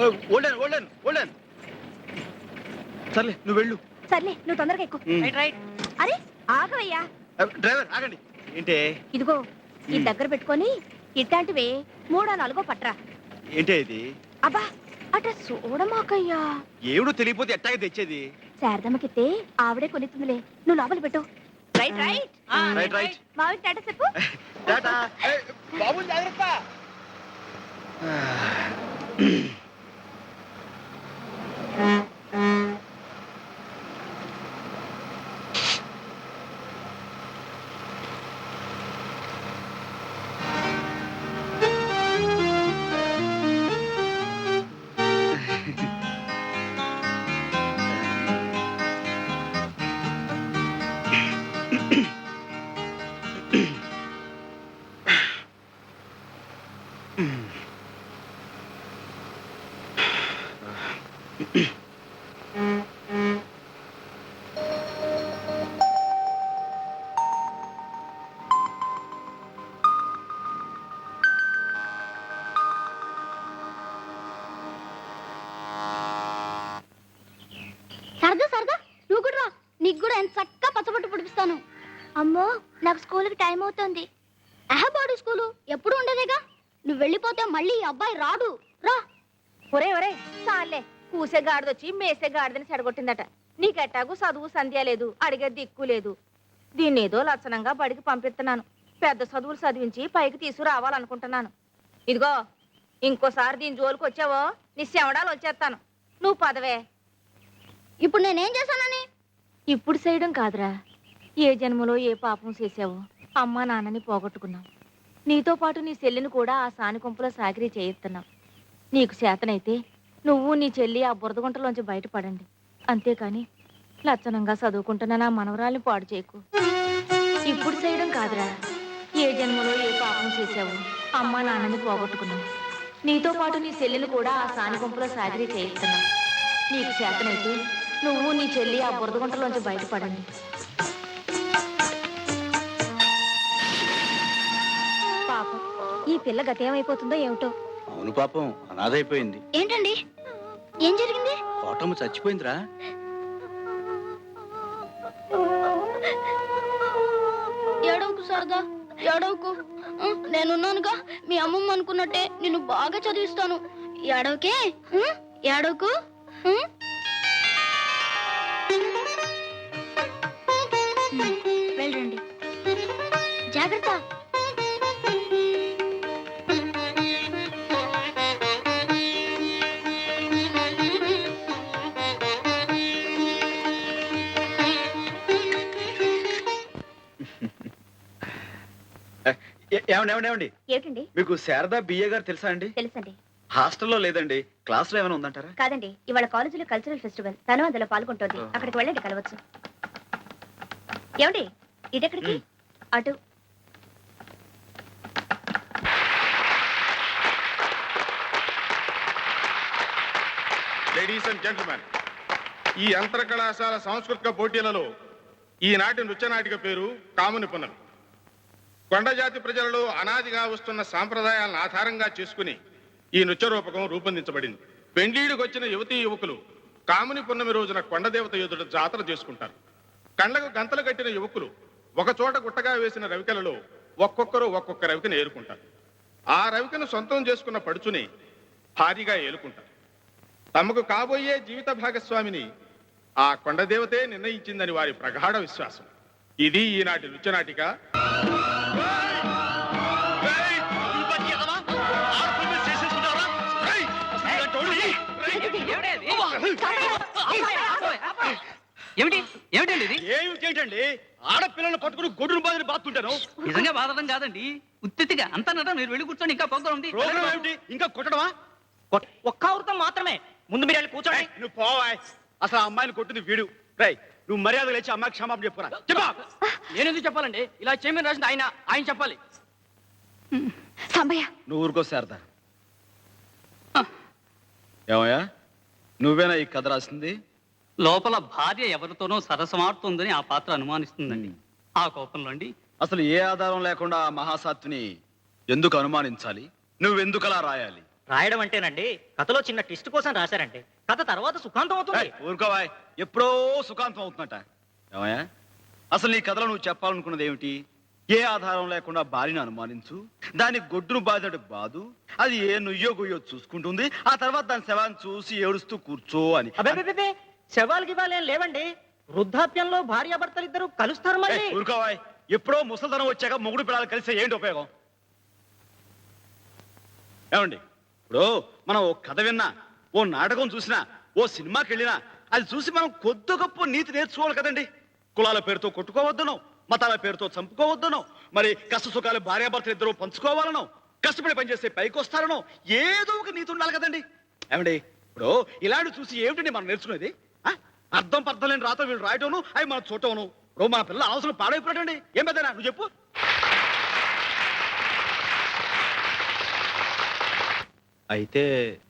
Hold on hold on hold on. సర్లే నువ్వు వెళ్ళు. సర్లే నువ్వు తొందరగా ఎక్కు. Right right. అరే ఆగవయ్యా. డ్రైవర్ ఆగండి. ఏంటే? ఇదిగో ఈ దగ్గర పెట్టుకొని ఇట్లాంటివే 3-4 పట్రా. ఏంటే ఇది? అబ్బా అట చూడమాకయ్యా. ఏమిడో తెలియపోతే ఎట్టాగే తెచ్చేది? శారదమ్మకితే ఆవిడే కొనిస్తుందిలే, నువ్వు లోపల పెట్టు. Right right right right. మావి టాటా చెప్పు. టాటా. బాబు జాగ్రత్త. సరదా సరదా నువ్వు కూడా రా, నీకు కూడా ఎంత చక్కగా పచ్చబొట్టు పుడిపిస్తాను. అమ్మో నాకు స్కూల్కి టైం అవుతుంది. అహబాడు స్కూలు ఎప్పుడు ఉండదేగా, నువ్వు వెళ్ళిపోతే మళ్ళీ ఈ అబ్బాయి రాడు. రా. ఒరే ఒరే చాలే, కూసే గాడిదొచ్చి మేసే గాడిదని చెడగొట్టిందట. నీకెట్టాగు చదువు సంధ్య లేదు, అడిగే దిక్కు లేదు. దీన్ని ఏదో లక్షణంగా బడికి పంపిస్తున్నాను. పెద్ద చదువులు చదివించి పైకి తీసుకురావాలనుకుంటున్నాను. ఇదిగో ఇంకోసారి దీని జోలికి వచ్చావో నీ శవడాలు వచ్చేస్తాను. నువ్వు పదవే. ఇప్పుడు నేనేం చేశానని? ఇప్పుడు చేయడం కాదురా, ఏ జన్మలో ఏ పాపం చేసావో అమ్మా నాన్నని పోగొట్టుకున్నావు. నీతో పాటు నీ చెల్లిని కూడా ఆ సాని గుంపులో సాకిరీ చేయిస్తున్నావు. నీకు చేతనైతే నువ్వు నీ చెల్లి ఆ బురదగుంటలోంచి బయటపడండి. అంతేకాని లక్షణంగా చదువుకుంటున్న నా మనవరాల్ని పాడు చేయకు. ఇప్పుడు చేయడం కాదురా, ఏ జన్మలో ఏ పాపం చేసావో అమ్మా నాన్నని పోగొట్టుకున్నావు. నీతో పాటు నీ చెల్లిని కూడా ఆ సాని గుంపులో సాకిరీ చేయిస్తున్నావు. నీకు చేతనైతే నువ్వు నీ చెల్లి ఆ బురదగుంటలోంచి బయటపడండి. పాపం ఈ పిల్ల గతేమైపోతుందో ఏమిటో. అవును పాపం, అనాథైపోయింది. ఏంటండి ఏం జరిగింది? కోటమ్మ చచ్చిపోయిందిరా. ఏడవకు సరదా, ఏడవకు. నేనున్నానుగా, మీ అమ్మమ్మ అనుకున్నట్టే నిన్ను బాగా చదివిస్తాను. ఏడవకే, ఏడవకు. వెళ్ళండి, జాగ్రత్త. ఏమండి ఏమిటండి? మీకు శారదా బిఏ గారు తెలుసా అండి? తెలుసండి. హాస్టల్లో లేదండి, క్లాస్ లో ఏమైనా ఉందంటారా? కాదండి, ఇవాళ కాలేజీలో కల్చరల్ ఫెస్టివల్, తను అందులో పాల్గొంటోంది. అక్కడికి వెళ్ళండి, కలవచ్చు. ఏమండి ఇటెక్కడికి? అటు. లేడీస్ అండ్ జెంటిల్మెన్, ఈ అంతర కళాశాల సాంస్కృతిక పోటీలలో ఈనాటి నృత్య నాటిక పేరు కాముని పున్నమి. కొండ జాతి ప్రజలలో అనాదిగా వస్తున్న సాంప్రదాయాలను ఆధారంగా చేసుకుని ఈ నృత్య రూపకం రూపొందించబడింది. పెండ్లీడికి వచ్చిన యువతీ యువకులు కాముని పున్నమి రోజున కొండదేవత ఎదుట జాతర చేసుకుంటారు. కండ్లకు గంతలు కట్టిన యువకులు ఒక చోట గుట్టగా వేసిన రవికలలో ఒక్కొక్కరు ఒక్కొక్క రవికను ఏరుకుంటారు. ఆ రవికను సొంతం చేసుకున్న పడుచుని భారీగా ఏలుకుంటారు. తమకు కాబోయే జీవిత భాగస్వామిని ఆ కొండదేవతే నిర్ణయించిందని వారి ప్రగాఢ విశ్వాసం. ఇది ఈనాటి నృత్యనాటిక. ఏమిటి ఏమిటండి ఇది? ఏమిటండి? ఆడపిల్లలను పట్టుకుని గొడ్డును బాధని బాతుంటాను. నిజంగా బాధడం కాదండి, ఉత్తిగా అంతా నట. మీరు వెళ్ళి కూర్చొని ఇంకా ప్రోగ్రామ్ ఉంది. ప్రోగ్రామ్ ఏమిటి? ఇంకా కొట్టడమా? ఒక్క వృత్తం మాత్రమే, ముందు మీరు వెళ్ళి కూర్చోండి. నువ్వు పోవా, అసలు ఆ అమ్మాయిని కొట్టింది వీడు. రై, నువ్వు మర్యాద లేచి అమ్మాయికి క్షమాపణ చెప్పురా. చెప్పా. నేను ఎందుకు చెప్పాలండి? ఇలా చేయమని రాసింది ఆయన చెప్పాలి. సాంబయ్య నువ్వు ఊరుకో శారదా. ఏమయ్యా, నువ్వేనా ఈ కథ రాసింది? లోపల భార్య ఎవరితోనో సరసమాడుతుందని ఆ పాత్ర అనుమానిస్తుందండి. ఆ కోపంలో అండి. అసలు ఏ ఆధారం లేకుండా ఆ మహాసాత్విని ఎందుకు అనుమానించాలి? నువ్వెందుకలా రాయాలి? రాయడం అంటేనండి కథలో చిన్న ట్విస్ట్ కోసం రాశారండి. కథ తర్వాత సుఖాంతం అవుతుంది. ఊరుకోవా, ఎప్పుడో సుఖాంతం అవుతుందట. ఏమయ్యా, అసలు నీ కథలో నువ్వు చెప్పాలనుకున్నది ఏమిటి? ఏ ఆధారం లేకుండా భార్యను అనుమానించు, దాని గొడ్డును బాధినట్టు బాదు, అది ఏ నుయ్యో గుయ్యో చూసుకుంటుంది, ఆ తర్వాత దాని శవాన్ని చూసి ఏడుస్తూ కూర్చో అని. అబ్బే శవాలకి ఇవ్వాలేం లేవండి. వృద్ధాప్యంలో భార్యాభర్తలు ఇద్దరు కలుస్తారు మళ్ళీ. ఊరుకోవా, ఎప్పుడో ముసలితనం వచ్చాక మొగుడు పిల్లలు కలిస్తే ఏంటి ఉపయోగం? ఏమండి, ఇప్పుడు మనం ఓ కథ విన్నా, ఓ నాటకం చూసినా, ఓ సినిమాకి వెళ్ళినా అది చూసి మనం కొద్ది గొప్ప నీతి నేర్చుకోవాలి కదండి. కులాల పేరుతో కొట్టుకోవద్దను, మతాల పేరుతో చంపుకోవద్దను, మరి కష్ట సుఖాలు భార్యాభర్తలు ఇద్దరు పంచుకోవాలనో, కష్టపడి పనిచేస్తే పైకి వస్తారనో ఏదో ఒక నీతి ఉండాలి కదండి. ఏమండి, ఇప్పుడు ఇలాంటి చూసి ఏమిటండి మనం నేర్చుకునేది? అర్థం పర్థం లేని రాత వీళ్ళు రాయటోను, అవి మనం చూడటం. ఇప్పుడు మన పిల్లల అవసరం పాడైపోయాడండి. ఏం పెద్దనా నువ్వు చెప్పు. అయితే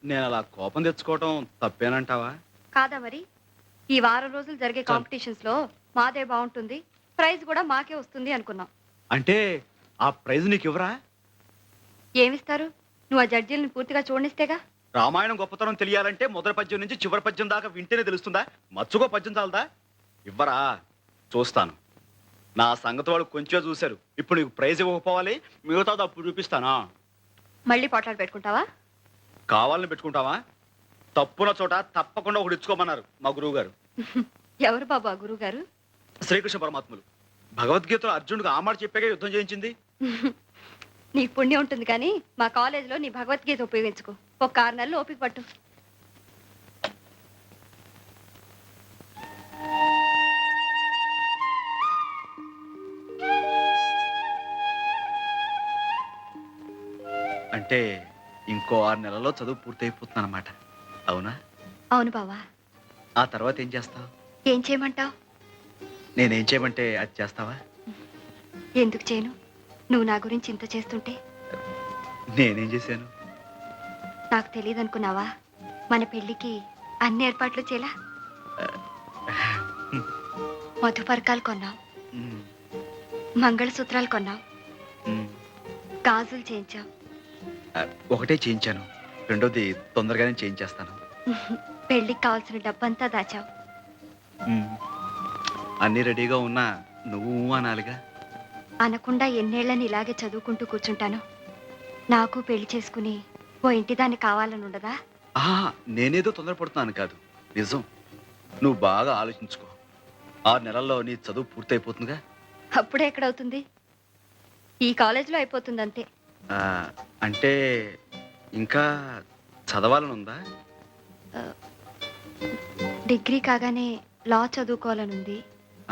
నేను అలా కోపం తెచ్చుకోవటం తప్పేనంటావా? కాదా మరి? ఈ వారం రోజులు జరిగే కాంపిటీషన్స్ లో మాదే బాగుంటుంది, ప్రైజ్ కూడా మాకే వస్తుంది అనుకున్నాం. అంటే ఆ ప్రైజ్ నీకు ఇవ్వరా? ఏమిస్తారు? నువ్వు ఆ జడ్జీలను పూర్తిగా చూడనిస్తేగా. రామాయణం గొప్పతనం తెలియాలంటే మొదటి పద్యం నుంచి చివరి పద్యం దాకా వింటేనే తెలుస్తుందా? మచ్చుకో పద్యం చాలదా? ఇవ్వరా? చూస్తాను. నా సంగతి వాళ్ళు కొంచెం చూశారు. ఇప్పుడు నీకు ప్రైజ్ ఇవ్వకపోవాలి, మిగతాది అప్పుడు చూపిస్తానా? మళ్ళీ పోట్లాడు పెట్టుకుంటావా? కావాలని పెట్టుకుంటావా? తప్పున చోట తప్పకుండా ఒకటి ఇచ్చుకోమన్నారు మా గురువు గారు. ఎవరు బాబు ఆ గురువు గారు? శ్రీకృష్ణ పరమాత్ములు. భగవద్గీతలో అర్జునుడికి ఆ మాట చెప్పాక యుద్ధం చేయించింది. నీకు పుణ్యం ఉంటుంది కానీ మా కాలేజీలో నీ భగవద్గీత ఉపయోగించుకో. ఒక 6 నెలలు ఓపిక పట్టు. అంటే ఇంకో 6 నెలల్లో చదువు పూర్తయిపోతుంది అనమాట. అవునా? అవును బావా. ఆ తర్వాత ఏం చేస్తావు? ఏం చేయమంటావు? నేనేం చేయమంటే అది చేస్తావా? ఎందుకు చేయను? నువ్వు నా గురించి ఇంత చేస్తుంటే. నేనేం చేశాను? నాకు తెలియదు అనుకున్నావా? మన పెళ్లికి అన్ని ఏర్పాట్లు చేలా. మధుపర్కాలు కొన్నావు, ఉమ్, మంగళసూత్రాలు కొన్నావు, ఉమ్. గాజులు చేయించావు. ఒకటే చేయించాను, రెండోది తొందరగానే చేయించేస్తాను. పెళ్లికి కావాల్సిన డబ్బంతా దాచావు. ఉమ్. అన్నీ రెడీగా ఉన్నా నువ్వు అనాలిగా. అనకుండా ఎన్నేళ్లని ఇలాగే చదువుకుంటూ కూర్చుంటాను. నాకు పెళ్లి చేసుకుని ఓ ఇంటి దాన్ని కావాలని ఉండదా? నేనేదో తొందరపడుతున్నాను కాదు, నిజం. నువ్వు బాగా ఆలోచించుకో. 6 నెలల్లో నీ చదువు పూర్తయిపోతుందిగా. అప్పుడే ఎక్కడవుతుంది? ఈ కాలేజీలో అయిపోతుంది అంతే. అంటే ఇంకా చదవాలని ఉందా? డిగ్రీ కాగానే లా చదువుకోవాలనుంది.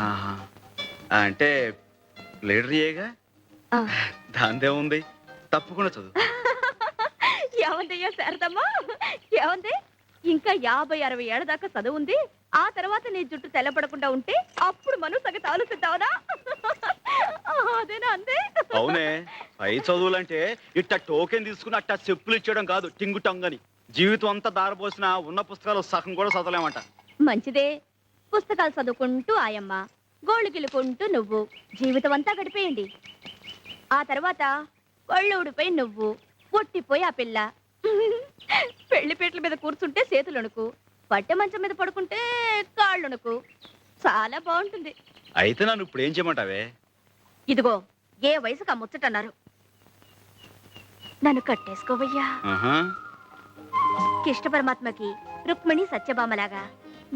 ఆహా. అంటే లీడర్ ఏగా, ఆ. దాందే ఉంది, తప్పకుండా చదువు. ఏమందయ్యా శారదమ్మా, ఏమంది? ఇంకా 50-60 ఏళ్ల దాకా చదువు ఉంది. ఆ తర్వాత నీ జుట్టు తెల్లబడకుండా ఉంటే అప్పుడు మనం సగతి ఆలోచిద్దావునా? అదేనా అందే? అవునే, పై చదువులంటే ఇట్ట టోకెన్ తీసుకుని అట్ట చెప్పులు ఇచ్చేయడం కాదు, టింగు టంగని. జీవితం అంతా దారపోసిన ఉన్న పుస్తకాలు సగం కూడా చదవలేమంట. మంచిదే. పుస్తకాలు చదువుకుంటూ ఆయమ్మ, గోళ్ళు గిలుకుంటూ నువ్వు జీవితం అంతా గడిపేయండి. ఆ తర్వాత ఒళ్ళు ఊడిపోయి నువ్వు, ఒట్టిపోయి ఆ పిల్ల. పెళ్లి పీటల మీద కూర్చుంటే చేతులొణుకు, పట్టె మంచం మీద పడుకుంటే కాళ్ళొణుకు. చాలా బాగుంటుంది. అయితే నన్ను ఇప్పుడు ఏం చేయమంటావే? ఇదిగో, ఏ వయసుకు ఆ ముచ్చటన్నారు. నన్ను కట్టేసుకోవయ్యా. ఆహా. కృష్ణ పరమాత్మకి రుక్మిణి సత్యభామలాగా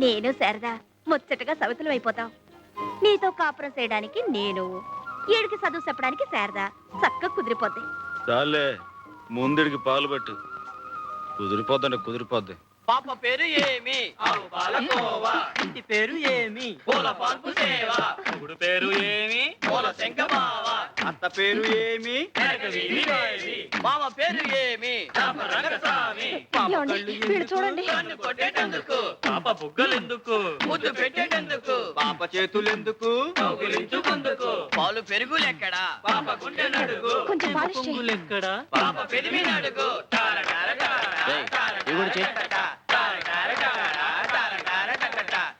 నేను శారద ముచ్చటగా సవితులం అయిపోతాం. నీతో కాపురం చేయడానికి నేను, ఏడికి చదువు చెప్పడానికి శారద చక్కగా కుదిరిపోద్ది. చాలే, ముందుడికి పాలు పెట్టు. కుదిరిపోద్దండి, కుదిరిపోద్ది. పాప పేరు ఏమి? ఆవు పాలకోవా. ఇంటి పేరు ఏమి? పూల పాల్పు సేవ. మొగుడు పేరు ఏమి? పూల శంఖమావ. అత్త పేరు ఏమి? మామ పేరు ఏమి? రంగస్వామి. పాప ఏమండి? కళ్ళు వీడు ఎందుకు? చూడండి. కన్ను కొట్టేటందుకు. పాప బుగ్గలెందుకు? ముద్దు పెట్టేటందుకు. పాప చేతులెందుకు? కౌగిలించుకుందుకు. పాలు పెరుగులెక్కడా? పాప గుండె నడుగు. కొంచెం పాలిష్ చేయి. పొంగులెక్కడా? పాప పెదిమి నడుగు. టార టార టార.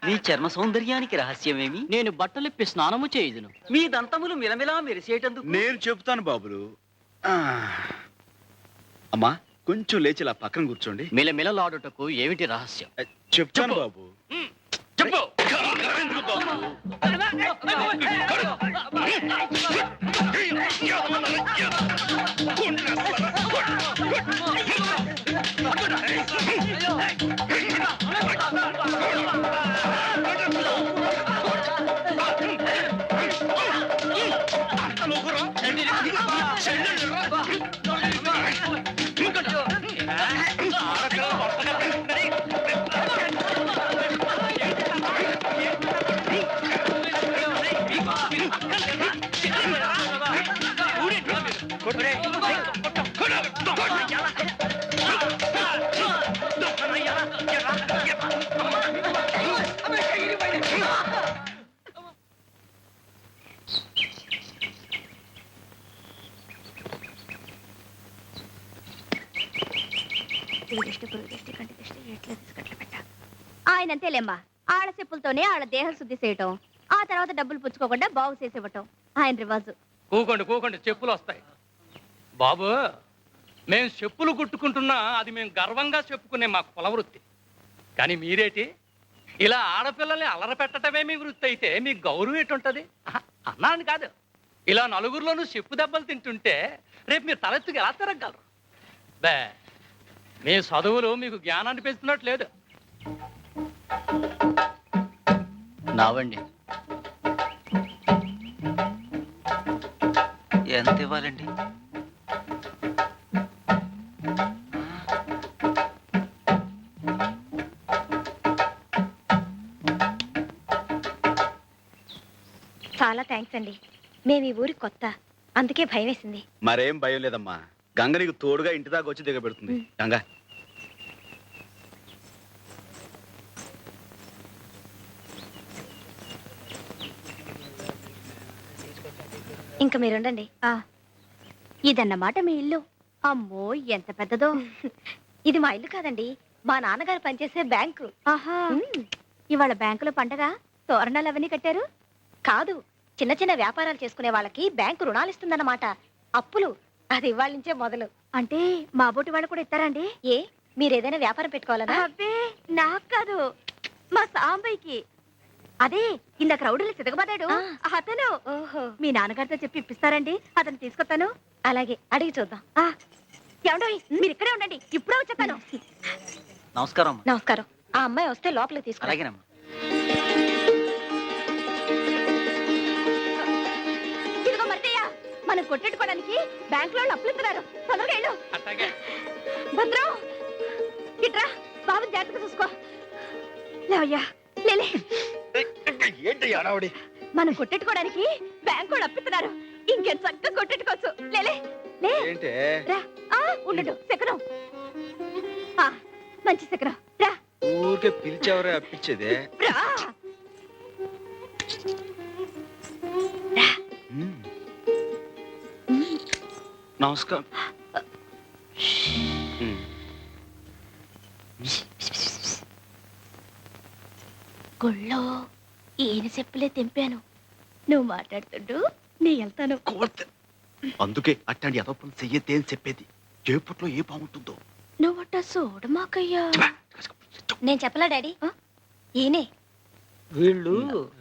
నీ చర్మ సౌందర్యానికి రహస్యమేమి? నేను బట్టలిప్పి స్నానము చేయుదును. మీ దంతములు మిలమిలా మెరిసేటందుకు నేను చెప్తాను బాబులు. అమ్మా, కొంచెం లేచి ఇలా పక్కన కూర్చోండి. మిలమిలలాడుటకు ఏమిటి రహస్యం? చెప్తాను బాబు. చెప్పు. ఆయన అంతేలేమ్మా, ఆళ్ళ చెప్పులతోనే ఆళ్ళ దేహ శుద్ధి చేయటం, ఆ తర్వాత డబ్బులు పుచ్చుకోకుండా బాగు చేసేవటం ఆయన రివాజు. కూకోండి చెప్పులు వస్తాయి. బాబు, మేము చెప్పులు కుట్టుకుంటున్నా అది మేము గర్వంగా చెప్పుకునే మా కుల వృత్తి. కానీ మీరేటి ఇలా ఆడపిల్లల్ని అలర పెట్టడమే మీ వృత్తి అయితే మీ గౌరవం ఎటుంటది? అన్నాను కాదు, ఇలా నలుగురిలోనూ చెప్పు దెబ్బలు తింటుంటే రేపు మీరు తలెత్తుకు ఎలా తిరగలరు? బే, మీ చదువులు మీకు జ్ఞానాన్ని పెంచుతున్నట్లేదు. నావండి. ఎంత ఇవ్వాలండి? చాలా థ్యాంక్స్ అండి. మేము ఈ ఊరికి కొత్త, అందుకే భయం వేసింది. మరేం భయం లేదమ్మా. గంగ నీకు తోడుగా ఇంటి దాకా వచ్చి దిగబెడుతుంది. గంగ, ఇంకా మీరుండండి. ఇదన్నమాట మీ ఇల్లు. అమ్మో ఎంత పెద్దదో. ఇది మా ఇల్లు కాదండి, మా నాన్నగారు పనిచేసే బ్యాంకు. ఆహా, ఇవాళ బ్యాంకులో పండగ, తోరణాలు అవన్నీ కట్టారు? కాదు, చిన్న చిన్న వ్యాపారాలు చేసుకునే వాళ్ళకి బ్యాంకు రుణాలు ఇస్తుందన్నమాట. అప్పులు అది ఇవాళ నుంచే మొదలు. అంటే మా బోటి వాళ్ళు కూడా ఇస్తారండి? ఏ, మీరు ఏదైనా వ్యాపారం పెట్టుకోవాలనా? అబ్బే, నాకు కాదు, మా సాంబయ్యకి. అదే ఇందాక రౌడీలు సితకబడ్డాడు అతను. ఓహో, మీ నాన్నగారితో చెప్పి ఇప్పిస్తారండి? అతను తీసుకొస్తాను. అలాగే, అడిగి చూద్దాం. ఏమండోయ్, మీరు ఇక్కడే ఉండండి, ఇప్పుడే వచ్చేస్తాను. నమస్కారం అమ్మా. నమస్కారం. ఆ అమ్మాయి వస్తే లోపలికి తీసుకురా. అలాగేనమ్మా. ఇదిగో మర్దయ్య, మనం కొట్టెట్టుకోవడానికి బ్యాంక్ లో అప్పులు ఇస్తున్నారు. తొందరగా వెళ్ళు. అట్లాగే. భద్రం, ఇట్రా, బాబు జాగ్రత్తగా చూసుకో. లేవయ్యా, లేలే. ఏంటి అడావుడి? మనం కొట్టెట్టుకోవడానికి బ్యాంక్ వాళ్ళు అప్పిస్తున్నారు. ఇంకేం చక్కగా కొట్టెట్టుకోవచ్చు. లేలే, లే. ఏంటే? రా, ఉండడు శకరం. మంచి శకరం. రా ఊరికే పిలిచేవరే అప్పించేదే. రా. ఉమ్. నమస్కారం. ఉమ్. గుళ్ళో ఈయన చెప్పులే తెంపాను. నువ్వు మాట్లాడుతుండు, నీ వెళ్తాను. కోర్తె. అందుకే అట్లాంటి అదొప్పని చెయ్యతే అని చెప్పేది. చేపట్లో ఏ బాగుంటుందో. నువ్వట చూడమాకయ్యా. నేను చెప్పలా డాడీ, ఈయనే. వీళ్ళు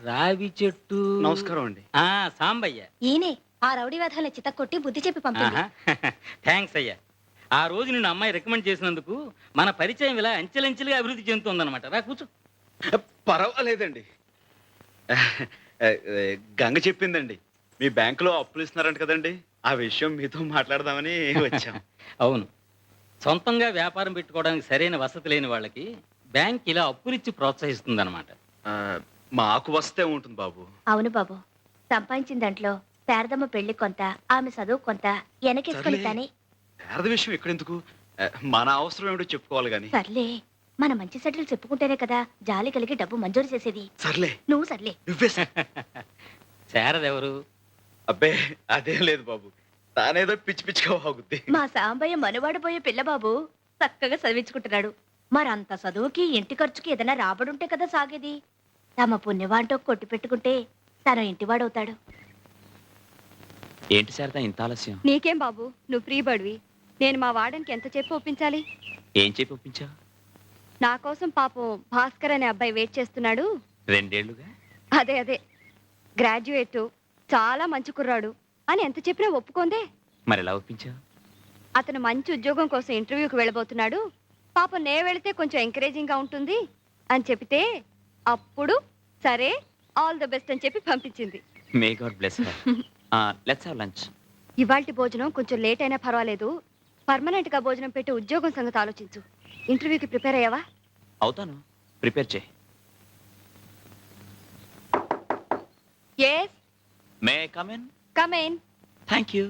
రావి చెట్టు. నమస్కారం అండి. సాంబయ్య. ఈయనే ఆ రౌడీ వేధాలను చితక్కొట్టి బుద్ధి చెప్పి పంపింది. థ్యాంక్స్ అయ్యా. ఆ రోజు నిన్ను అమ్మాయి రికమెండ్ చేసినందుకు మన పరిచయం ఇలా అంచెలంచెలుగా అభివృద్ధి చెందుతుందన్నమాట. రా కూర్చో. పర్వాలేదండి. గంగ చెప్పిందండి, మీ బ్యాంకులో అప్పులు ఇస్తున్నారంట కదండి. ఆ విషయం మీతో మాట్లాడదామని వచ్చాం. అవును, సొంతంగా వ్యాపారం పెట్టుకోవడానికి సరైన వసతి లేని వాళ్ళకి బ్యాంక్ ఇలా అప్పులిచ్చి ప్రోత్సహిస్తుందన్నమాట. మాకు వస్తే ఉంటుంది బాబు. అవును బాబు, సంపాదించిన దాంట్లో శారదమ్మ పెళ్లి కొంత, ఆమె చదువు కొంత వెనకేసుకొని సర్లే. కానీ. శారద విషయం ఎక్కడెందుకు, మన అవసరం ఏమిటో చెప్పుకోవాలి గాని. సర్లే, మన మంచి సెటిల్ చెప్పుకుంటేనే కదా జాలి కలిగి డబ్బు మంజూరు చేసేది. సర్లే, నువ్వు సర్లే. నువ్వే శారదెవరు? అబ్బే అదేం లేదు బాబు, తానేదో పిచ్చి పిచ్చిగా వాగుద్ది. మా సాంబయ్య మనవాడబోయే పిల్లబాబు చక్కగా చదివించుకుంటున్నాడు. మరంత చదువుకి ఇంటి ఖర్చుకి ఏదైనా రాబడుంటే కదా సాగేది. తమ పుణ్యవాంటో కొట్టి పెట్టుకుంటే తను ఇంటివాడవుతాడు. ఏంటి శారద ఇంత ఆలస్యం? నీకేం బాబు, నువ్వు ఫ్రీ బడివి. నేను మా వాడనికి ఎంత చెప్పి ఒప్పించాలి? ఏం చెప్పి ఒప్పించావు? నా కోసం పాపం భాస్కర్ అనే అబ్బాయి వెయిట్ చేస్తున్నాడు. 2 ఏళ్లుగా. అదే గ్రాడ్యుయేట్, చాలా మంచి కుర్రాడు అని ఎంత చెప్పినా ఒప్పుకోందే. మరి ఎలా ఒప్పించావు? అతను మంచి ఉద్యోగం కోసం ఇంటర్వ్యూకి వెళ్ళబోతున్నాడు. పాపం నే వెళితే కొంచెం ఎంకరేజింగ్ గా ఉంటుంది అని చెప్తే అప్పుడు సరే ఆల్ ద బెస్ట్ అని చెప్పి పంపించింది. May God bless her. Let's have lunch. ఇవాల్టి భోజనం కొంచెం లేట్ అయినా పర్వాలేదు. పర్మనెంట్ గా భోజనం పెట్టి ఉద్యోగం సంగతి ఆలోచించు. ఇంటర్వ్యూకి ప్రిపేర్ అయ్యావా? అవుతాను, ప్రిపేర్ చేయి. Yes, may I come in? Come in. Thank you.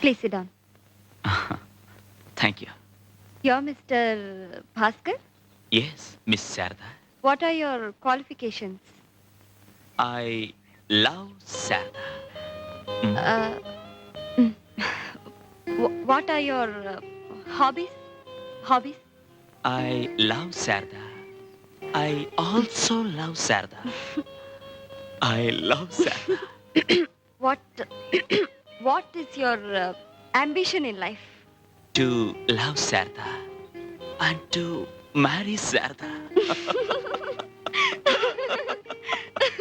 Please sit down. Thank you. You're mister Bhaskar. Yes, miss Sharada. What are your qualifications? I love Sharada. What are your hobbies? Hobbies? I love Sarda. I also love Sarda. I love Sarda. What is your ambition in life? To love Sarda and to marry Sarda.